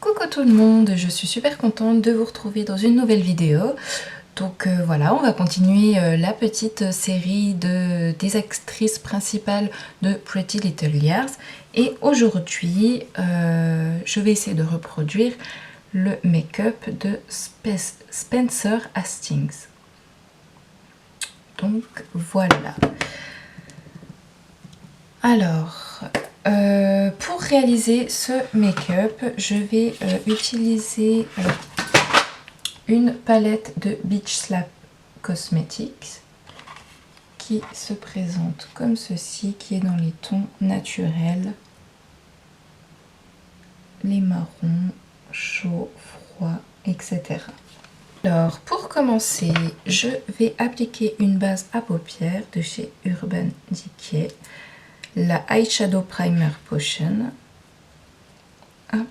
Coucou tout le monde, je suis super contente de vous retrouver dans une nouvelle vidéo. Donc voilà, on va continuer la petite série des actrices principales de Pretty Little Liars. Et aujourd'hui, je vais essayer de reproduire le make-up de Spencer Hastings. Donc voilà. Alors, pour réaliser ce make-up, je vais utiliser une palette de Beach Slap Cosmetics qui se présente comme ceci, qui est dans les tons naturels, les marrons, chaud, froid, etc. Alors, pour commencer, je vais appliquer une base à paupières de chez Urban Decay, la Eyeshadow Primer Potion. Hop.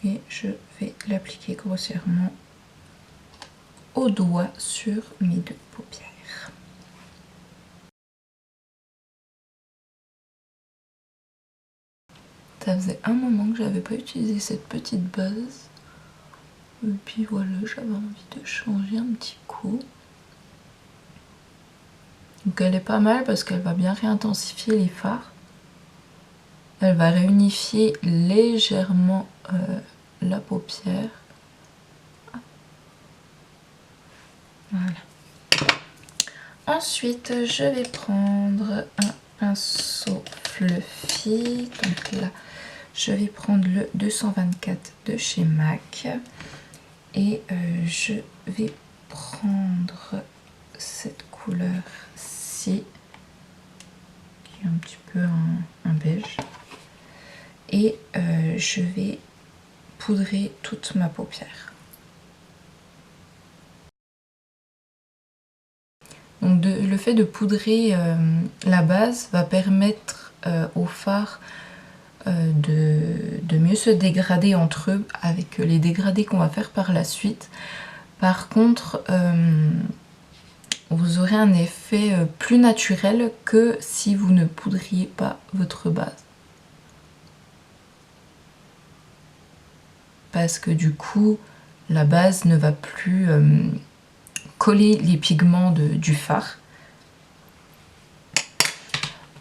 Et je vais l'appliquer grossièrement au doigt sur mes deux paupières. Ça faisait un moment que j'avais pas utilisé cette petite base. Et puis voilà, j'avais envie de changer un petit coup. Donc elle est pas mal parce qu'elle va bien réintensifier les fards. Elle va réunifier légèrement la paupière. Voilà. Ensuite, je vais prendre un pinceau fluffy. Donc là, je vais prendre le 224 de chez MAC. Et je vais prendre cette couleur-ci, qui est un petit peu un beige. Et je vais poudrer toute ma paupière. Donc le fait de poudrer la base va permettre aux fards de mieux se dégrader entre eux avec les dégradés qu'on va faire par la suite. Par contre, vous aurez un effet plus naturel que si vous ne poudriez pas votre base. Parce que du coup, la base ne va plus coller les pigments du fard.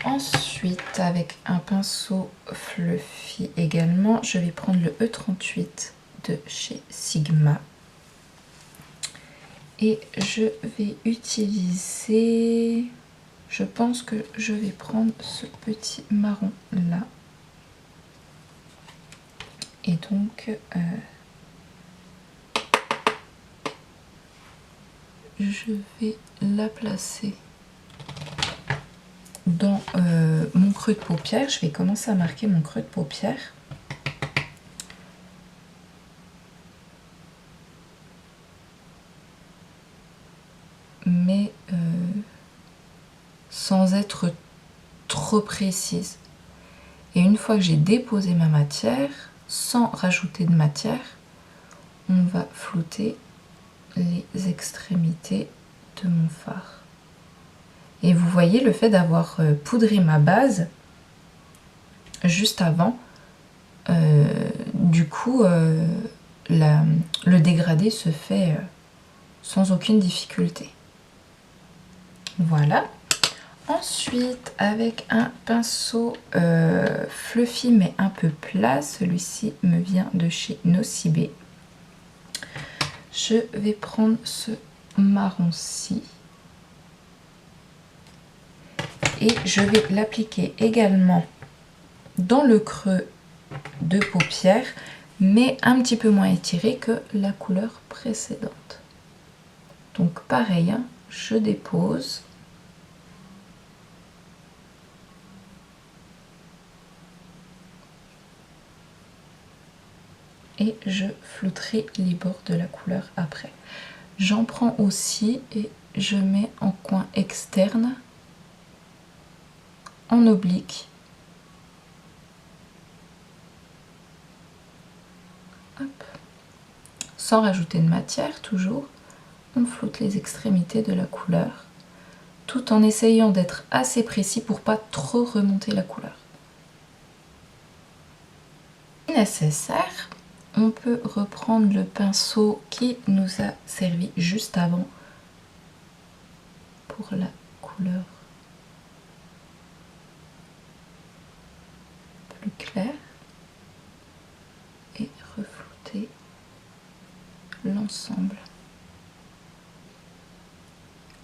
Ensuite, avec un pinceau fluffy également, je vais prendre le E38 de chez Sigma. Et je vais utiliser... Je pense que je vais prendre ce petit marron là. Et donc... je vais la placer dans mon creux de paupière. Je vais commencer à marquer mon creux de paupière. Mais sans être trop précise. Et une fois que j'ai déposé ma matière, sans rajouter de matière, on va flouter les extrémités de mon fard. Et vous voyez, le fait d'avoir poudré ma base juste avant, du coup, le dégradé se fait sans aucune difficulté. Voilà. Ensuite, avec un pinceau fluffy mais un peu plat, celui-ci me vient de chez Nocibé. Je vais prendre ce marron-ci et je vais l'appliquer également dans le creux de paupière, mais un petit peu moins étiré que la couleur précédente. Donc pareil, hein, je dépose. Et je flouterai les bords de la couleur après. J'en prends aussi et je mets en coin externe, en oblique. Hop. Sans rajouter de matière, toujours, on floute les extrémités de la couleur, tout en essayant d'être assez précis pour pas trop remonter la couleur. Nécessaire. on peut reprendre le pinceau qui nous a servi juste avant pour la couleur plus claire et reflouter l'ensemble.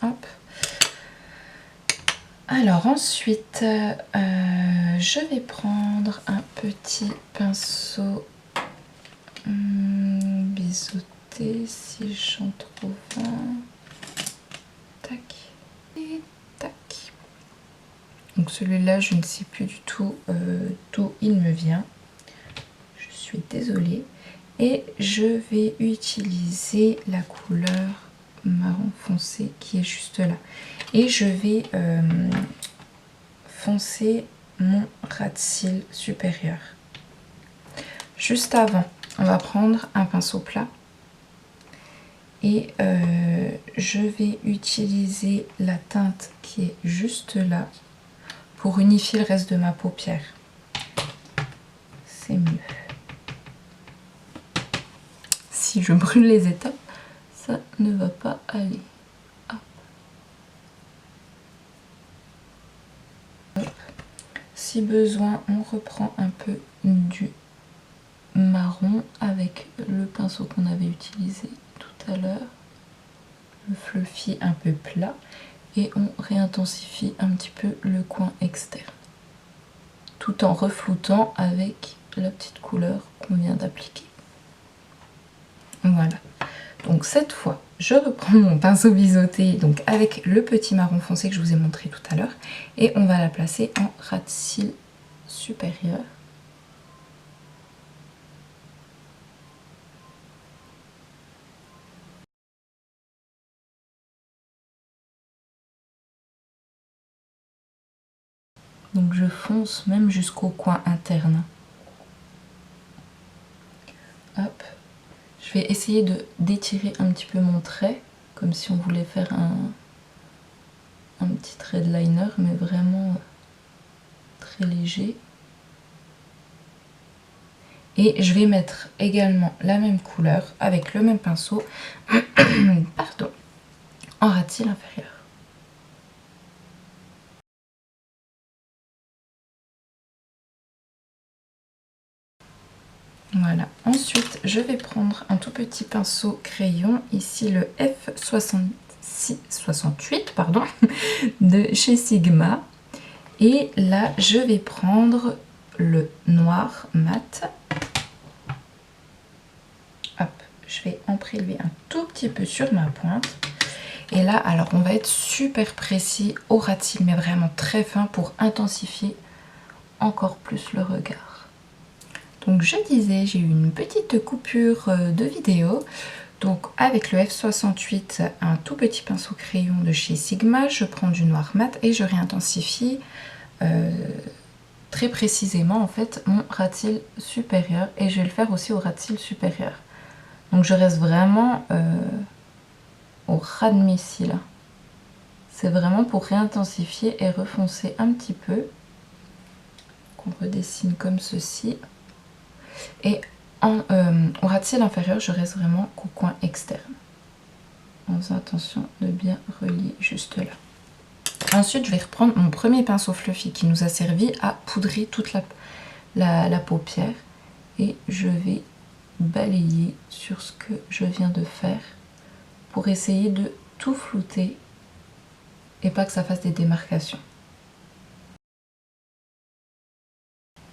Hop. Alors ensuite, je vais prendre un petit pinceau biseauté si j'en trouve un. Tac et tac. Donc celui-là, je ne sais plus du tout d'où il me vient. Je suis désolée. Et je vais utiliser la couleur marron foncé qui est juste là. Et je vais foncer mon ras de cils supérieur. Juste avant, on va prendre un pinceau plat et je vais utiliser la teinte qui est juste là pour unifier le reste de ma paupière. C'est mieux. Si je brûle les étapes, ça ne va pas aller. Hop. Hop. Si besoin, on reprend un peu du marron avec le pinceau qu'on avait utilisé tout à l'heure, le fluffy un peu plat, et on réintensifie un petit peu le coin externe tout en refloutant avec la petite couleur qu'on vient d'appliquer. Voilà, donc cette fois je reprends mon pinceau biseauté donc avec le petit marron foncé que je vous ai montré tout à l'heure et on va la placer en ras de cils supérieur. Donc je fonce même jusqu'au coin interne. Hop. Je vais essayer d'étirer un petit peu mon trait, comme si on voulait faire un petit trait de liner, mais vraiment très léger. Et je vais mettre également la même couleur, avec le même pinceau, pardon, en ras de cils inférieur. Voilà, ensuite je vais prendre un tout petit pinceau crayon, ici le F68 pardon, de chez Sigma. Et là je vais prendre le noir mat. Hop, je vais en prélever un tout petit peu sur ma pointe. Et là, alors on va être super précis au ras de cils, mais vraiment très fin pour intensifier encore plus le regard. Donc je disais, j'ai eu une petite coupure de vidéo. Donc avec le F68, un tout petit pinceau crayon de chez Sigma, je prends du noir mat et je réintensifie très précisément en fait mon ras de cils supérieur. Et je vais le faire aussi au ras de cils supérieur. Donc je reste vraiment au ras de mes cils. C'est vraiment pour réintensifier et refoncer un petit peu. Qu'on redessine comme ceci. Et au ras de cils inférieur, je reste vraiment qu'au coin externe. En faisant attention de bien relier juste là. Ensuite, je vais reprendre mon premier pinceau fluffy qui nous a servi à poudrer toute la paupière. Et je vais balayer sur ce que je viens de faire pour essayer de tout flouter et pas que ça fasse des démarcations.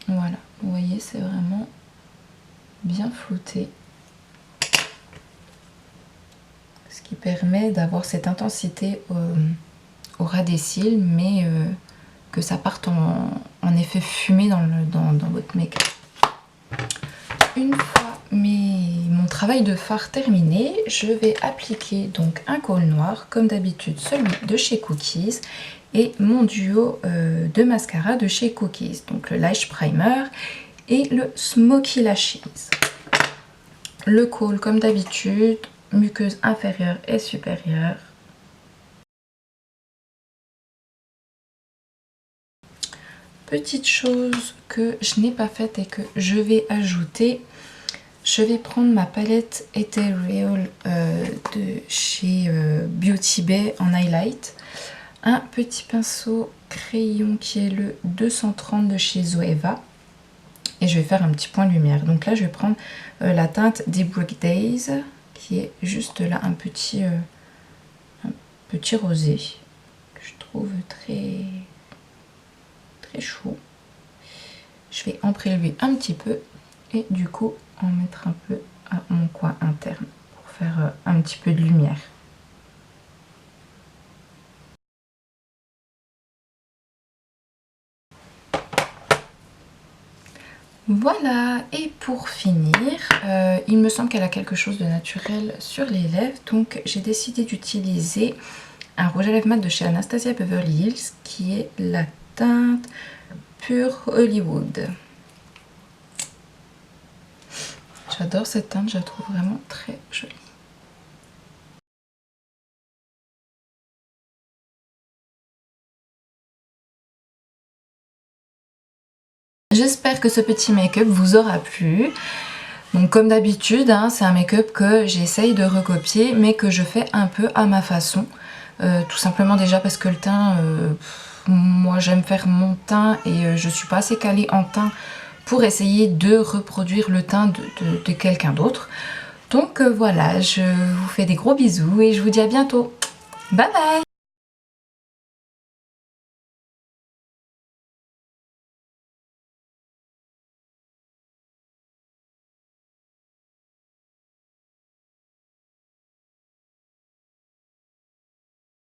Voilà, vous voyez, c'est vraiment bien flouté. Ce qui permet d'avoir cette intensité au ras des cils, mais que ça parte en effet fumé dans votre make-up. Une fois mon travail de fard terminé, je vais appliquer donc un col noir, comme d'habitude celui de chez Cookies, et mon duo de mascara de chez Cookies, donc le Lash Primer et le Smoky Lashes. Le col comme d'habitude, muqueuse inférieure et supérieure. Petite chose que je n'ai pas faite et que je vais ajouter, je vais prendre ma palette Ethereal de chez Beauty Bay en highlight. Un petit pinceau crayon qui est le 230 de chez Zoeva. Et je vais faire un petit point de lumière. Donc là, je vais prendre la teinte des Brick Days, qui est juste là, un petit rosé, que je trouve très, très chaud. Je vais en prélever un petit peu et du coup en mettre un peu à mon coin interne pour faire un petit peu de lumière. Voilà, et pour finir, il me semble qu'elle a quelque chose de naturel sur les lèvres, donc j'ai décidé d'utiliser un rouge à lèvres mat de chez Anastasia Beverly Hills qui est la teinte Pure Hollywood. J'adore cette teinte, je la trouve vraiment très jolie. J'espère que ce petit make-up vous aura plu. Donc comme d'habitude, hein, c'est un make-up que j'essaye de recopier mais que je fais un peu à ma façon. Tout simplement déjà parce que le teint, moi j'aime faire mon teint et je suis pas assez calée en teint pour essayer de reproduire le teint de quelqu'un d'autre. Donc voilà, je vous fais des gros bisous et je vous dis à bientôt. Bye bye!